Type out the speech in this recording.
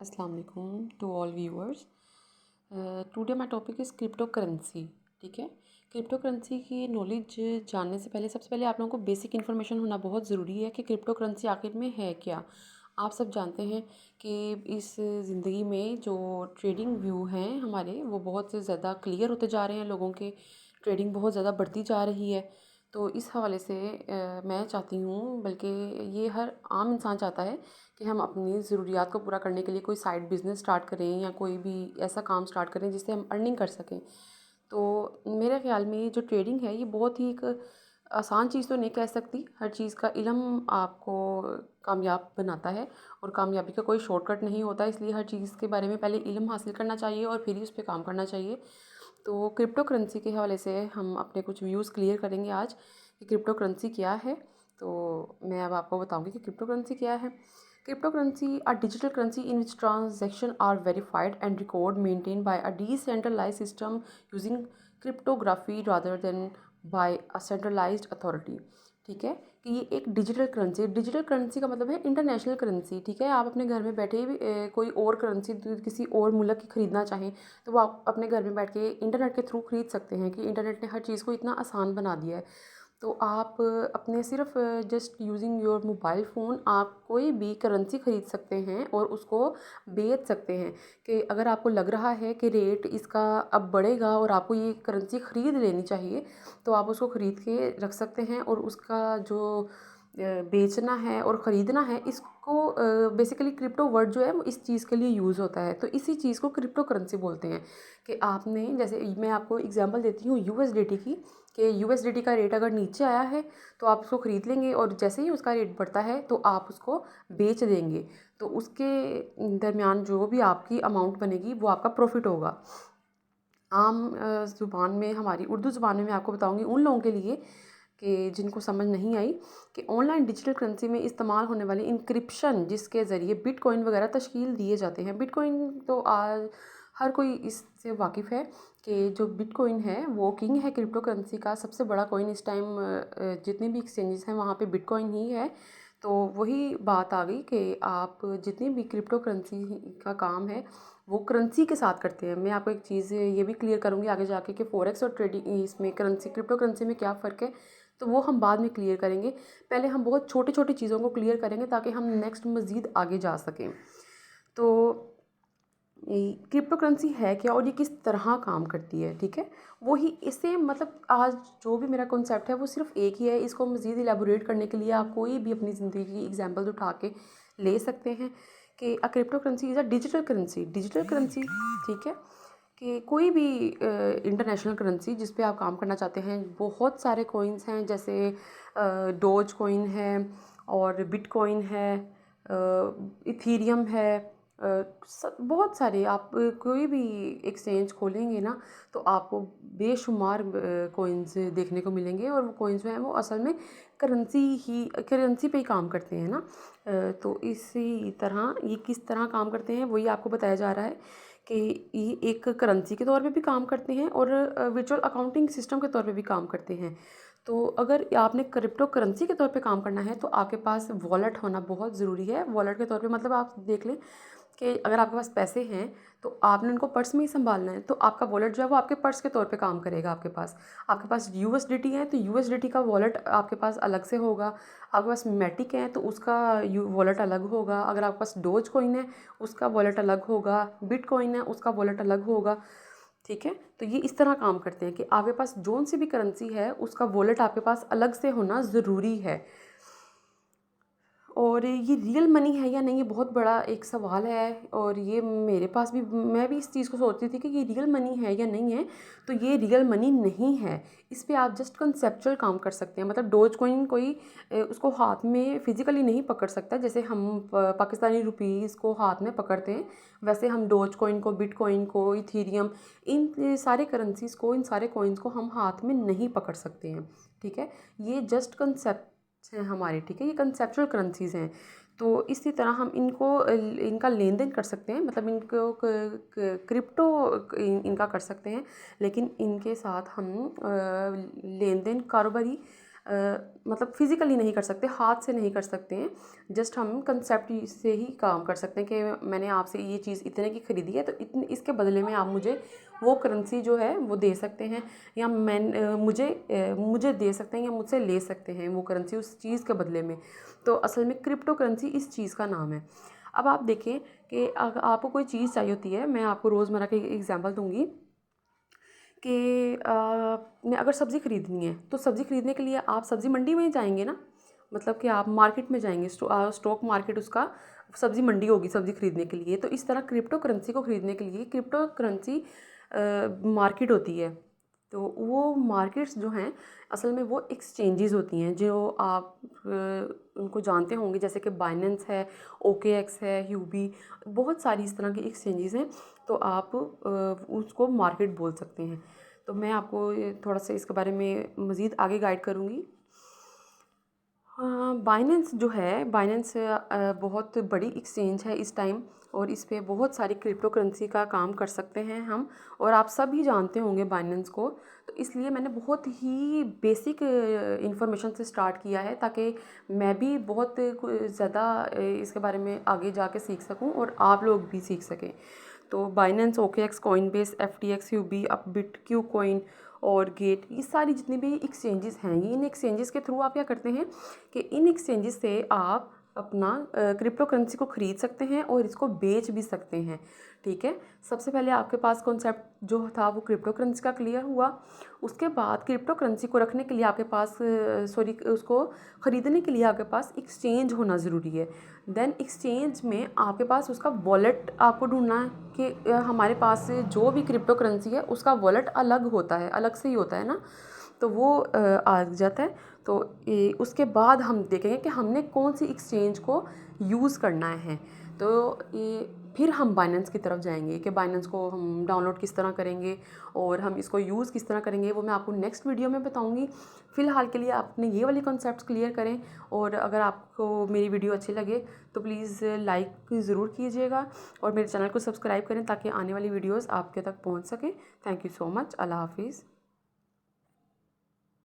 अस्सलाम वालेकुम to all viewers. Today my topic is cryptocurrency. ठीक है, क्रिप्टो करेंसी की नॉलेज जानने से पहले सबसे पहले आप लोगों को बेसिक इन्फॉर्मेशन होना बहुत ज़रूरी है कि क्रिप्टो करेंसी आखिर में है क्या। आप सब जानते हैं कि इस ज़िंदगी में जो ट्रेडिंग व्यू हैं हमारे वो बहुत ज़्यादा क्लियर होते जा रहे हैं, लोगों के ट्रेडिंग बहुत ज़्यादा बढ़ती जा रही है। तो इस हवाले से मैं चाहती हूँ, बल्कि ये हर आम इंसान चाहता है कि हम अपनी ज़रूरियात को पूरा करने के लिए कोई साइड बिज़नेस स्टार्ट करें या कोई भी ऐसा काम स्टार्ट करें जिससे हम अर्निंग कर सकें। तो मेरे ख़्याल में ये जो ट्रेडिंग है ये बहुत ही एक आसान चीज़ तो नहीं कह सकती। हर चीज़ का इल्म आपको कामयाब बनाता है और कामयाबी का कोई शॉर्टकट नहीं होता, इसलिए हर चीज़ के बारे में पहले इल्म हासिल करना चाहिए और फिर ही उस पर काम करना चाहिए। तो क्रिप्टो करेंसी के हवाले से हम अपने कुछ व्यूज़ क्लियर करेंगे आज कि क्रिप्टो करेंसी क्या है। तो मैं अब आपको बताऊंगी कि क्रिप्टो करेंसी क्या है। Cryptocurrency a digital currency in which transaction are verified and record maintain by a decentralised system using cryptography rather than by a centralised authority. ठीक है, कि ये एक डिजिटल करेंसी का मतलब है इंटरनेशनल करेंसी। ठीक है, आप अपने घर में बैठे भी कोई और करेंसी किसी और मुल्क की ख़रीदना चाहें तो वो आप अपने घर में बैठ के इंटरनेट के थ्रू ख़रीद सकते हैं, कि इंटरनेट ने हर चीज़ को इतना आसान बना दिया है। तो आप अपने सिर्फ just using your mobile phone आप कोई भी करेंसी ख़रीद सकते हैं और उसको बेच सकते हैं। कि अगर आपको लग रहा है कि रेट इसका अब बढ़ेगा और आपको ये करेंसी ख़रीद लेनी चाहिए, तो आप उसको ख़रीद के रख सकते हैं और उसका जो बेचना है और ख़रीदना है, इसको बेसिकली क्रिप्टो वर्ड जो है वो इस चीज़ के लिए यूज़ होता है। तो इसी चीज़ को क्रिप्टो करेंसी बोलते हैं। कि आपने, जैसे मैं आपको एग्जांपल देती हूँ यूएसडीटी की, कि यूएसडीटी का रेट अगर नीचे आया है तो आप उसको ख़रीद लेंगे और जैसे ही उसका रेट बढ़ता है तो आप उसको बेच देंगे। तो उसके दरमियान जो भी आपकी अमाउंट बनेगी वो आपका प्रॉफिट होगा। आम ज़ुबान में, हमारी उर्दू ज़ुबान में मैं आपको बताऊंगी उन लोगों के लिए कि जिनको समझ नहीं आई, कि ऑनलाइन डिजिटल करेंसी में इस्तेमाल होने वाली इंक्रिप्शन जिसके ज़रिए बिटकॉइन वगैरह तश्कील दिए जाते हैं। बिटकॉइन तो आज हर कोई इससे वाकिफ़ है कि जो बिटकॉइन है वो किंग है क्रिप्टो करेंसी का, सबसे बड़ा कॉइन इस टाइम जितने भी एक्सचेंजेस हैं वहाँ पे बिटकॉइन ही है। तो वही बात आ गई कि आप जितनी भी क्रिप्टो करेंसी का काम है वो करेंसी के साथ करते हैं। मैं आपको एक चीज़ ये भी क्लियर करूँगी आगे जाके कि फॉरेक्स और ट्रेडिंग इसमें करेंसी क्रिप्टो करेंसी में क्या फ़र्क है, तो वो हम बाद में क्लियर करेंगे। पहले हम बहुत छोटी छोटी चीज़ों को क्लियर करेंगे ताकि हम नेक्स्ट मज़ीद आगे जा सकें। तो क्रिप्टो करेंसी है क्या और ये किस तरह काम करती है, ठीक है, वही इससे मतलब आज जो भी मेरा कॉन्सेप्ट है वो सिर्फ एक ही है। इसको मज़ीद इलेबोरेट करने के लिए आप कोई भी अपनी ज़िंदगी की एग्जांपल्स उठा के ले सकते हैं। कि a crypto currency is a digital currency. ठीक है, कि कोई भी इंटरनेशनल करेंसी जिस पे आप काम करना चाहते हैं, बहुत सारे कॉइन्स हैं, जैसे डोज कॉइन है और बिटकॉइन है, इथीरियम है, बहुत सारे। आप कोई भी एक्सचेंज खोलेंगे ना तो आपको बेशुमार कॉइन्स देखने को मिलेंगे और वो कॉइन्स जो हैं वो असल में करेंसी पे ही काम करते हैं ना। तो इसी तरह ये किस तरह काम करते हैं वही आपको बताया जा रहा है कि ये एक करेंसी के तौर पे भी काम करते हैं और वर्चुअल अकाउंटिंग सिस्टम के तौर पे भी काम करते हैं। तो अगर आपने क्रिप्टो करेंसी के तौर पे काम करना है तो आपके पास वॉलेट होना बहुत ज़रूरी है। वॉलेट के तौर पे मतलब आप देख लें कि अगर आपके पास पैसे हैं तो आपने उनको पर्स में ही संभालना है, तो आपका वॉलेट जो है वो आपके पर्स के तौर पे काम करेगा। आपके पास यूएसडीटी है तो यूएसडीटी का वॉलेट आपके पास अलग से होगा। आपके पास मैटिक है तो उसका वॉलेट अलग होगा। अगर आपके पास डोज कॉइन है उसका वॉलेट अलग होगा। बिटकॉइन है उसका वॉलेट अलग होगा। ठीक है, तो ये इस तरह काम करते हैं कि आपके पास जोन सी भी करेंसी है उसका वॉलेट आपके पास अलग से होना ज़रूरी है। और ये रियल मनी है या नहीं, ये बहुत बड़ा एक सवाल है और ये मेरे पास भी, मैं भी इस चीज़ को सोचती थी कि ये रियल मनी है या नहीं है। तो ये रियल मनी नहीं है, इस पे आप जस्ट कंसेप्चुअल काम कर सकते हैं। मतलब डोज कॉइन कोई उसको हाथ में फिजिकली नहीं पकड़ सकता, जैसे हम पाकिस्तानी रुपीज़ को हाथ में पकड़ते हैं वैसे हम डोज कॉइन को, बिटकॉइन को, इथीरियम, इन सारे करेंसीज़ को, इन सारे कॉइन्स को हम हाथ में नहीं पकड़ सकते हैं। ठीक है, ये जस्ट कंसेप्ट हैं हमारे। ठीक है, ये कंसेप्चुअल करेंसीज़ हैं। तो इसी तरह हम इनका लेन देन कर सकते हैं, मतलब इनको क्रिप्टो इनका कर सकते हैं, लेकिन इनके साथ हम लेन देन कारोबारी मतलब फिज़िकली नहीं कर सकते, हाथ से नहीं कर सकते हैं। जस्ट हम कंसेप्ट से ही काम कर सकते हैं कि मैंने आपसे ये चीज़ इतने की ख़रीदी है, तो इतने इसके बदले में आप मुझे वो करेंसी जो है वो दे सकते हैं, या मुझे दे सकते हैं, या मुझसे ले सकते हैं वो करेंसी उस चीज़ के बदले में। तो असल में क्रिप्टो करेंसी इस चीज़ का नाम है। अब आप देखें कि अगर आपको कोई चीज़ चाहिए होती है, मैं आपको रोज़मर्रा की एग्जांपल दूंगी कि ने अगर सब्ज़ी ख़रीदनी है, तो सब्ज़ी ख़रीदने के लिए आप सब्ज़ी मंडी में ही जाएंगे ना, मतलब कि आप मार्केट में जाएंगे, स्टॉक मार्केट उसका सब्ज़ी मंडी होगी सब्ज़ी ख़रीदने के लिए। तो इस तरह क्रिप्टो करेंसी को ख़रीदने के लिए क्रिप्टो करेंसी मार्केट होती है। तो वो मार्केट्स जो हैं असल में वो एक्सचेंजेस होती हैं, जो आप उनको जानते होंगे, जैसे कि बाइनेंस है, OKX है, ह्यूबी, बहुत सारी इस तरह की एक्सचेंजेस हैं। तो आप उसको मार्केट बोल सकते हैं। तो मैं आपको थोड़ा सा इसके बारे में मज़ीद आगे गाइड करूँगी। हाँ, बाइनेंस जो है, बाइनेंस बहुत बड़ी एक्सचेंज है इस टाइम, और इस पे बहुत सारी क्रिप्टो करेंसी का काम कर सकते हैं हम, और आप सब ही जानते होंगे बाइनेंस को। तो इसलिए मैंने बहुत ही बेसिक इंफॉर्मेशन से स्टार्ट किया है, ताकि मैं भी बहुत ज़्यादा इसके बारे में आगे जाके सीख सकूं और आप लोग भी सीख सकें। तो Binance, OKX, Coinbase, FTX, Huobi, Upbit, Q coin और गेट, ये सारी जितनी भी एक्सचेंजेस हैं, ये इन एक्सचेंजेस के थ्रू आप क्या करते हैं कि इन एक्सचेंजेस से आप अपना क्रिप्टो करेंसी को ख़रीद सकते हैं और इसको बेच भी सकते हैं। ठीक है, सबसे पहले आपके पास कॉन्सेप्ट जो था वो क्रिप्टो करेंसी का क्लियर हुआ। उसके बाद क्रिप्टो करेंसी को रखने के लिए आपके पास उसको ख़रीदने के लिए आपके पास एक्सचेंज होना ज़रूरी है। देन एक्सचेंज में आपके पास उसका वॉलेट आपको ढूंढना है कि हमारे पास जो भी क्रिप्टो करेंसी है उसका वॉलेट अलग होता है, अलग से ही होता है ना, तो वो आ जाता है। तो उसके बाद हम देखेंगे कि हमने कौन सी एक्सचेंज को यूज़ करना है। तो ये फिर हम बाइनेंस की तरफ जाएंगे कि बाइनेंस को हम डाउनलोड किस तरह करेंगे और हम इसको यूज़ किस तरह करेंगे, वो मैं आपको नेक्स्ट वीडियो में बताऊंगी। फ़िलहाल के लिए आप अपने ये वाले कॉन्सेप्ट्स क्लियर करें, और अगर आपको मेरी वीडियो अच्छी लगे तो प्लीज़ लाइक ज़रूर कीजिएगा और मेरे चैनल को सब्सक्राइब करें ताकि आने वाली वीडियोज़ आपके तक पहुँच सकें। Thank you so much. अल्लाह हाफिज़।